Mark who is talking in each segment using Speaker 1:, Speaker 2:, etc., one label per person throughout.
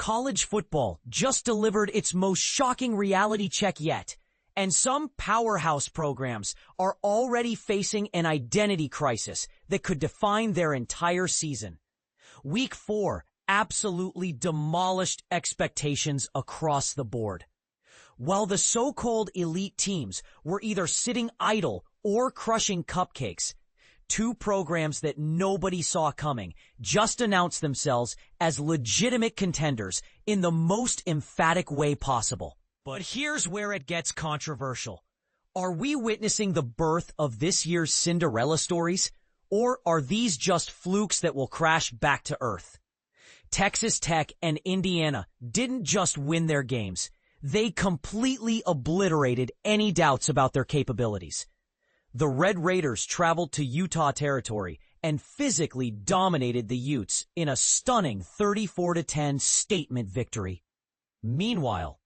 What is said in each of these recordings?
Speaker 1: College football just delivered its most shocking reality check yet, and some powerhouse programs are already facing an identity crisis that could define their entire season. Week 4 absolutely demolished expectations across the board. While the so-called elite teams were either sitting idle or crushing cupcakes, two programs that nobody saw coming just announced themselves as legitimate contenders in the most emphatic way possible. But here's where it gets controversial. Are we witnessing the birth of this year's Cinderella stories, or are these just flukes that will crash back to earth? Texas Tech and Indiana didn't just win their games. They completely obliterated any doubts about their capabilities. The Red Raiders traveled to Utah territory and physically dominated the Utes in a stunning 34-10 statement victory. Meanwhile,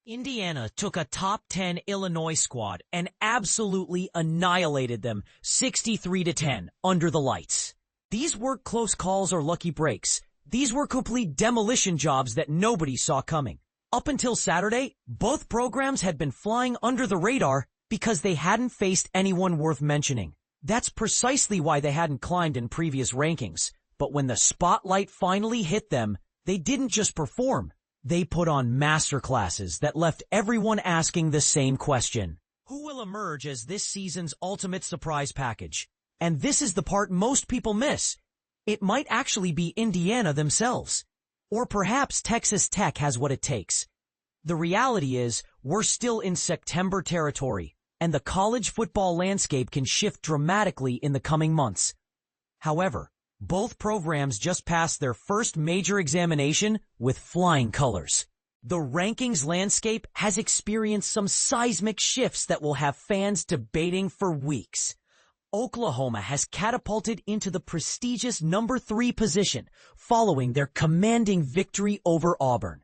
Speaker 1: Indiana took a top 10 Illinois squad and absolutely annihilated them 63-10 under the lights. These weren't close calls or lucky breaks. These were complete demolition jobs that nobody saw coming. Up until Saturday, both programs had been flying under the radar because they hadn't faced anyone worth mentioning. That's precisely why they hadn't climbed in previous rankings. But when the spotlight finally hit them, they didn't just perform. They put on masterclasses that left everyone asking the same question. Who will emerge as this season's ultimate surprise package? And this is the part most people miss. It might actually be Indiana themselves. Or perhaps Texas Tech has what it takes. The reality is, we're still in September territory, and the college football landscape can shift dramatically in the coming months. However, both programs just passed their first major examination with flying colors. The rankings landscape has experienced some seismic shifts that will have fans debating for weeks. Oklahoma has catapulted into the prestigious number 3 position following their commanding victory over Auburn.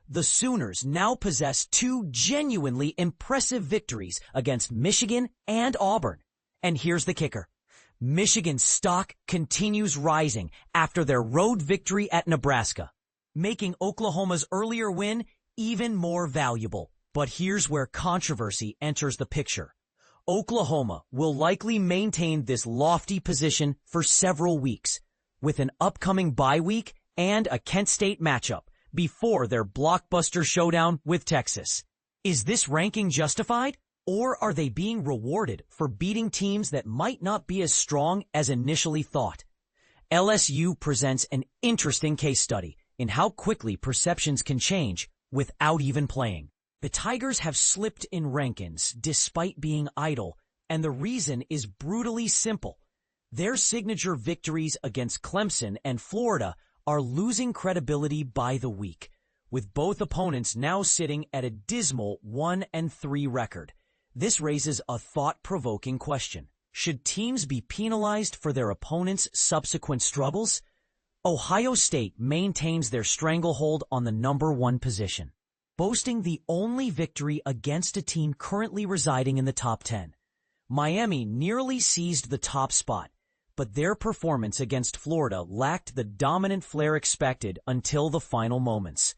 Speaker 1: The Sooners now possess 2 genuinely impressive victories against Michigan and Auburn. And here's the kicker. Michigan's stock continues rising after their road victory at Nebraska, making Oklahoma's earlier win even more valuable. But here's where controversy enters the picture. Oklahoma will likely maintain this lofty position for several weeks, with an upcoming bye week and a Kent State matchup before their blockbuster showdown with Texas. Is this ranking justified, or are they being rewarded for beating teams that might not be as strong as initially thought? LSU presents an interesting case study in how quickly perceptions can change without even playing. The Tigers have slipped in rankings despite being idle, and the reason is brutally simple. Their signature victories against Clemson and Florida are losing credibility by the week, with both opponents now sitting at a dismal 1-3 record. This raises a thought-provoking question. Should teams be penalized for their opponents' subsequent struggles? Ohio State maintains their stranglehold on the number 1 position, boasting the only victory against a team currently residing in the top 10. Miami nearly seized the top spot, but their performance against Florida lacked the dominant flair expected until the final moments.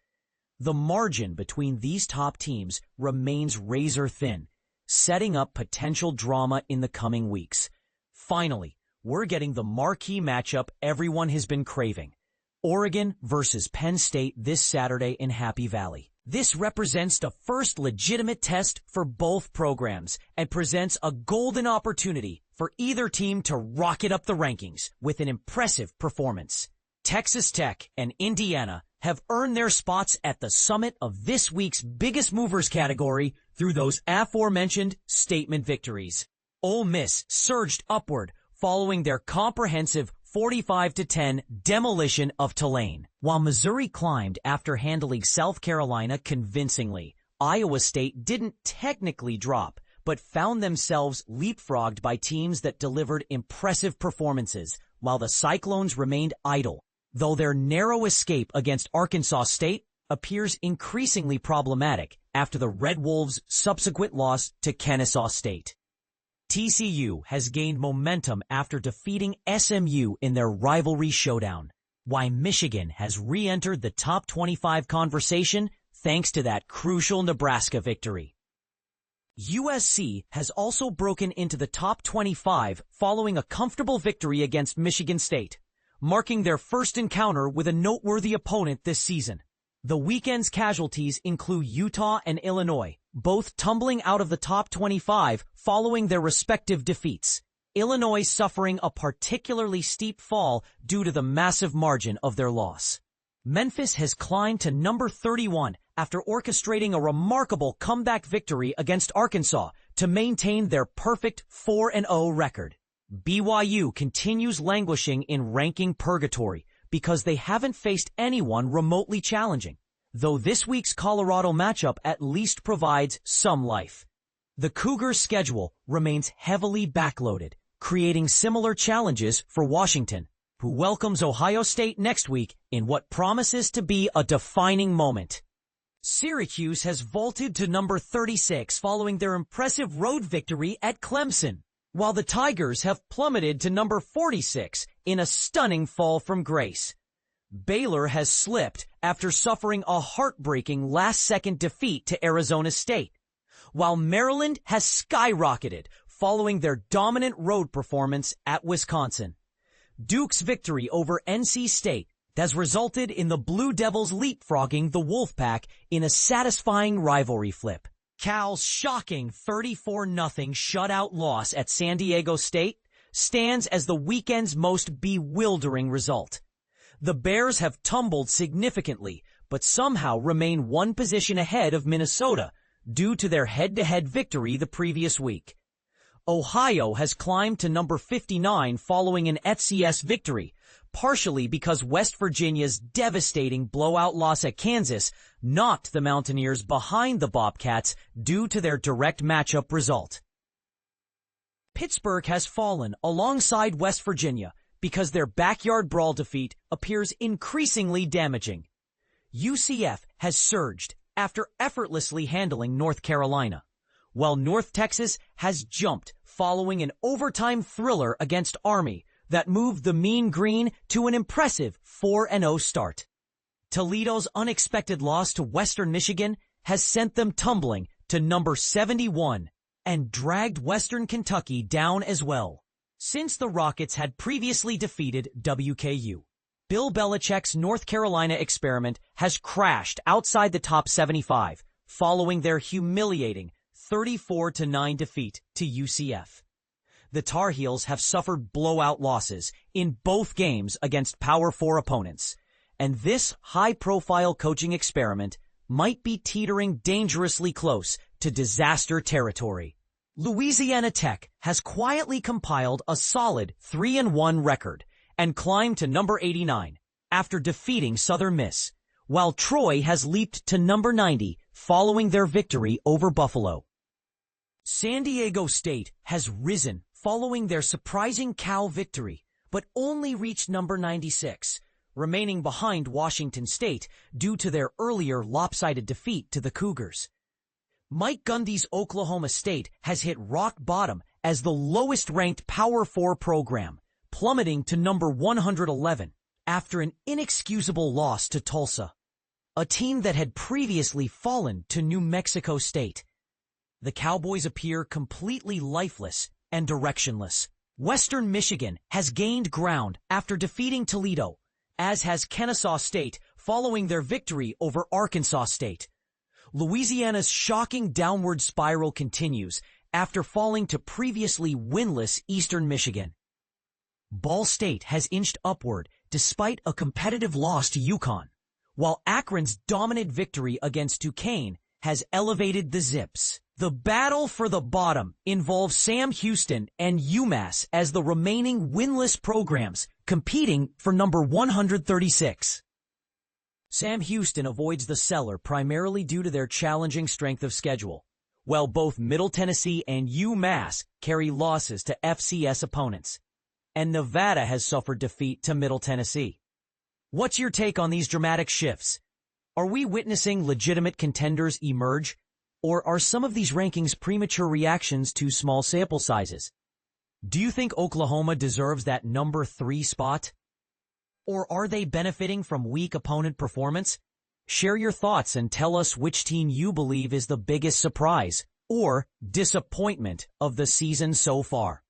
Speaker 1: The margin between these top teams remains razor thin, setting up potential drama in the coming weeks. Finally, we're getting the marquee matchup everyone has been craving. Oregon versus Penn State this Saturday in Happy Valley. This represents the first legitimate test for both programs and presents a golden opportunity for either team to rocket up the rankings with an impressive performance. Texas Tech and Indiana have earned their spots at the summit of this week's biggest movers category through those aforementioned statement victories. Ole Miss surged upward following their comprehensive 45-10 demolition of Tulane, while Missouri climbed after handling South Carolina convincingly. Iowa State didn't technically drop, but found themselves leapfrogged by teams that delivered impressive performances, while the Cyclones remained idle, though their narrow escape against Arkansas State appears increasingly problematic after the Red Wolves' subsequent loss to Kennesaw State. TCU has gained momentum after defeating SMU in their rivalry showdown. Why Michigan has re-entered the top 25 conversation thanks to that crucial Nebraska victory. USC has also broken into the top 25 following a comfortable victory against Michigan State, marking their first encounter with a noteworthy opponent this season. The weekend's casualties include Utah and Illinois, both tumbling out of the top 25 following their respective defeats. Illinois suffering a particularly steep fall due to the massive margin of their loss. Memphis has climbed to number 31 after orchestrating a remarkable comeback victory against Arkansas to maintain their perfect 4-0 record. BYU continues languishing in ranking purgatory because they haven't faced anyone remotely challenging, though this week's Colorado matchup at least provides some life. The Cougars' schedule remains heavily backloaded, creating similar challenges for Washington, who welcomes Ohio State next week in what promises to be a defining moment. Syracuse has vaulted to number 36 following their impressive road victory at Clemson, while the Tigers have plummeted to number 46 in a stunning fall from grace. Baylor has slipped after suffering a heartbreaking last-second defeat to Arizona State, while Maryland has skyrocketed following their dominant road performance at Wisconsin. Duke's victory over NC State has resulted in the Blue Devils leapfrogging the Wolfpack in a satisfying rivalry flip. Cal's shocking 34-0 shutout loss at San Diego State stands as the weekend's most bewildering result. The Bears have tumbled significantly, but somehow remain one position ahead of Minnesota due to their head-to-head victory the previous week. Ohio has climbed to number 59 following an FCS victory, partially because West Virginia's devastating blowout loss at Kansas knocked the Mountaineers behind the Bobcats due to their direct matchup result. Pittsburgh has fallen alongside West Virginia because their backyard brawl defeat appears increasingly damaging. UCF has surged after effortlessly handling North Carolina, while North Texas has jumped following an overtime thriller against Army that moved the Mean Green to an impressive 4-0 start. Toledo's unexpected loss to Western Michigan has sent them tumbling to number 71 and dragged Western Kentucky down as well. Since the Rockets had previously defeated WKU, Bill Belichick's North Carolina experiment has crashed outside the top 75 following their humiliating 34-9 defeat to UCF. The Tar Heels have suffered blowout losses in both games against Power 4 opponents, and this high-profile coaching experiment might be teetering dangerously close to disaster territory. Louisiana Tech has quietly compiled a solid 3-1 record and climbed to number 89 after defeating Southern Miss, while Troy has leaped to number 90 following their victory over Buffalo. San Diego State has risen following their surprising Cal victory, but only reached number 96, remaining behind Washington State due to their earlier lopsided defeat to the Cougars. Mike Gundy's Oklahoma State has hit rock bottom as the lowest-ranked Power 4 program, plummeting to number 111 after an inexcusable loss to Tulsa, a team that had previously fallen to New Mexico State. The Cowboys appear completely lifeless and directionless. Western Michigan has gained ground after defeating Toledo, as has Kennesaw State following their victory over Arkansas State. Louisiana's shocking downward spiral continues after falling to previously winless Eastern Michigan. Ball State has inched upward despite a competitive loss to UConn, while Akron's dominant victory against Duquesne has elevated the Zips. The battle for the bottom involves Sam Houston and UMass as the remaining winless programs competing for number 136. Sam Houston avoids the cellar primarily due to their challenging strength of schedule, while both Middle Tennessee and UMass carry losses to FCS opponents, and Nevada has suffered defeat to Middle Tennessee. What's your take on these dramatic shifts? Are we witnessing legitimate contenders emerge? Or are some of these rankings premature reactions to small sample sizes? Do you think Oklahoma deserves that number 3 spot? Or are they benefiting from weak opponent performance? Share your thoughts and tell us which team you believe is the biggest surprise or disappointment of the season so far.